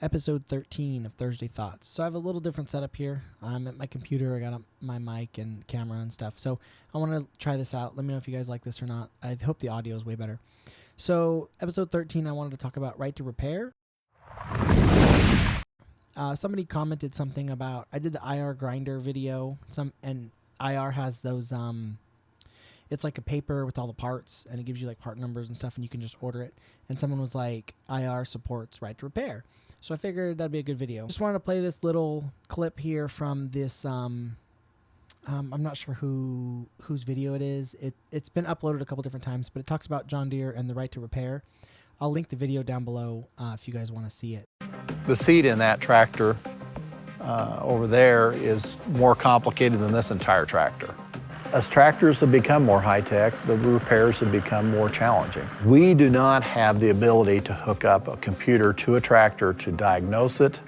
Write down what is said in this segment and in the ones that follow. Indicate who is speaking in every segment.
Speaker 1: Episode 13 of Thursday Thoughts. So I have a little different setup here. I'm at my computer. I got up my mic and camera and stuff. So I want to try this out. Let me know if you guys like this or not. I hope the audio is way better. So episode 13, I wanted to talk about right to repair. Somebody commented something about, I did the IR grinder video. And IR has those, it's like a paper with all the parts, and it gives you like part numbers and stuff, and you can just order it. And someone was like, IR supports right to repair. So I figured that'd be a good video. Just wanted to play this little clip here from this, I'm not sure whose video it is. It's been uploaded a couple different times, but it talks about John Deere and the right to repair. I'll link the video down below if you guys want to see it.
Speaker 2: The seat in that tractor over there is more complicated than this entire tractor. As tractors have become more high-tech, the repairs have become more challenging. We do not have the ability to hook up a computer to a tractor to diagnose it,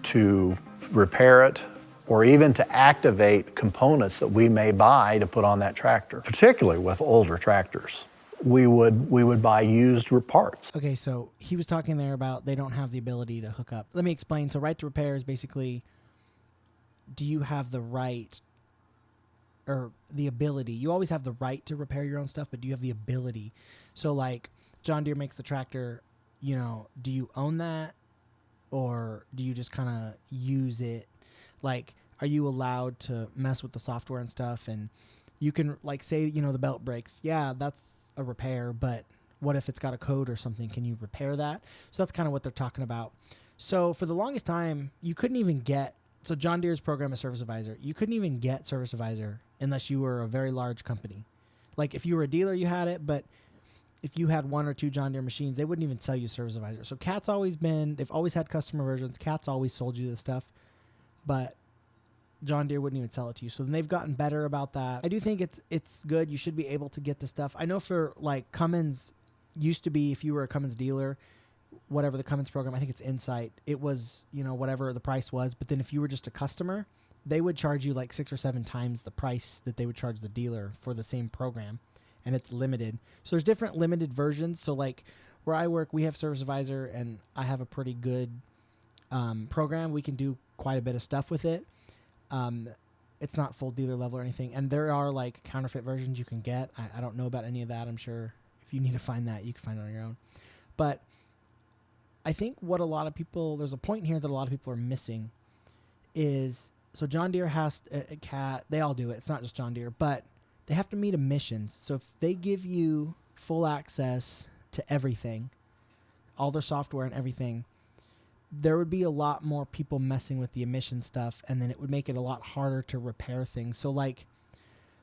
Speaker 2: to repair it, or even to activate components that we may buy to put on that tractor, particularly with older tractors. We would buy used parts.
Speaker 1: Okay, so he was talking there about they don't have the ability to hook up. Let me explain. So right to repair is basically, do you have the right or the ability? You always have the right to repair your own stuff, but do you have the ability? So like John Deere makes the tractor, you know, do you own that, or do you just kind of use it? Like, are you allowed to mess with the software and stuff? And you can like say, you know, the belt breaks. Yeah, that's a repair, but what if it's got a code or something? Can you repair that? So that's kind of what they're talking about. So for the longest time, you couldn't even get, so John Deere's program is Service Advisor. You couldn't even get Service Advisor unless you were a very large company. Like if you were a dealer, you had it, but if you had one or two John Deere machines, they wouldn't even sell you Service Advisor. So Cat's always been, they've always had customer versions. Cat's always sold you this stuff, but John Deere wouldn't even sell it to you. So then they've gotten better about that. I do think it's good. You should be able to get the stuff. I know for like Cummins used to be, if you were a Cummins dealer, whatever the Cummins program, I think it's Insight, it was, you know, whatever the price was. But then if you were just a customer, they would charge you like 6 or 7 times the price that they would charge the dealer for the same program. And it's limited. So there's different limited versions. So like where I work, we have Service Advisor, and I have a pretty good program. We can do quite a bit of stuff with it. It's not full dealer level or anything. And there are like counterfeit versions you can get. I don't know about any of that. I'm sure if you need to find that, you can find it on your own. But I think what a lot of people, there's a point here that a lot of people are missing is, so John Deere has a Cat, they all do it. It's not just John Deere, but they have to meet emissions. So if they give you full access to everything, all their software and everything, there would be a lot more people messing with the emission stuff, and then it would make it a lot harder to repair things. So like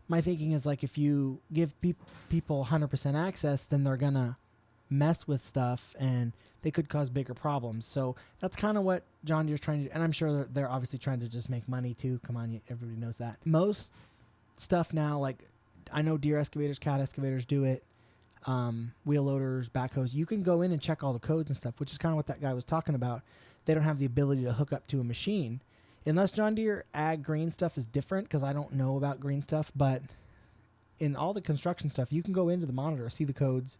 Speaker 1: my thinking is like if you give people 100% access, then they're going to mess with stuff and they could cause bigger problems. So that's kind of what John Deere's trying to do. And I'm sure they're obviously trying to just make money too. Come on, everybody knows that. Most stuff now, like I know Deere excavators, Cat excavators do it. Wheel loaders, backhoes, you can go in and check all the codes and stuff, which is kind of what that guy was talking about. They don't have the ability to hook up to a machine unless John Deere ag green stuff is different, because I don't know about green stuff, but in all the construction stuff, you can go into the monitor, see the codes.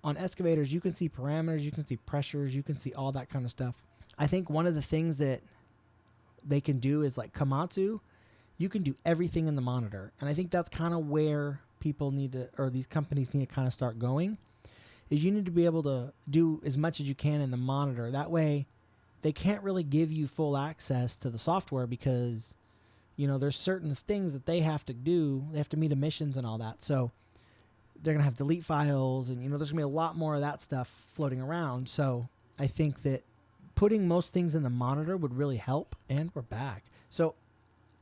Speaker 1: On excavators, you can see parameters, you can see pressures, you can see all that kind of stuff. I think one of the things that they can do is like Komatsu, you can do everything in the monitor. And I think that's kind of where people need to, or these companies need to kind of start going, is you need to be able to do as much as you can in the monitor. That way they can't really give you full access to the software because, you know, there's certain things that they have to do. They have to meet emissions and all that. So they're going to have delete files, and, you know, there's going to be a lot more of that stuff floating around. So I think that putting most things in the monitor would really help. And we're back. So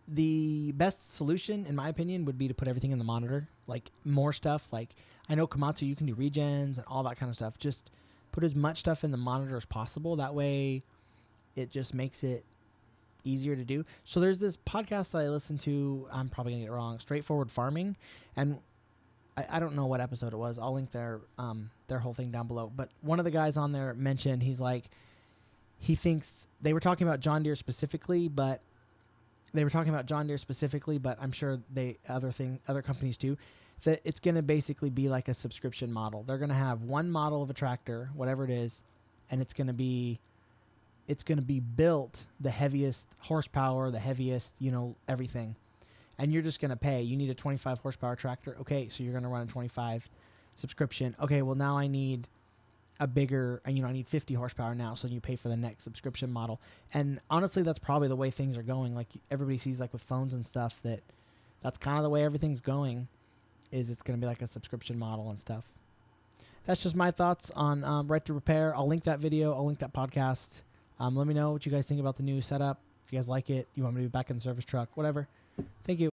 Speaker 1: the best solution, in my opinion, would be to put everything in the monitor, like more stuff. Like I know Komatsu, you can do regens and all that kind of stuff. Just put as much stuff in the monitor as possible. That way it just makes it easier to do. So there's this podcast that I listen to, I'm probably gonna get it wrong, Straightforward Farming, and I don't know what episode it was. I'll link their whole thing down below. But one of the guys on there mentioned, he's like, he thinks they were talking about John Deere specifically, but I'm sure other companies too, that it's going to basically be like a subscription model. They're going to have one model of a tractor, whatever it is, and it's going to be it's going to be built the heaviest horsepower, the heaviest, everything. And you're just going to pay. You need a 25 horsepower tractor. Okay, so you're going to run a 25 subscription. Okay, well, now I need a bigger, I need 50 horsepower now, so you pay for the next subscription model. And honestly, that's probably the way things are going. Like everybody sees, like with phones and stuff, that's kind of the way everything's going, is it's going to be like a subscription model and stuff. That's just my thoughts on Right to Repair. I'll link that video. I'll link that podcast. Let me know what you guys think about the new setup. If you guys like it, you want me to be back in the service truck, whatever. Thank you.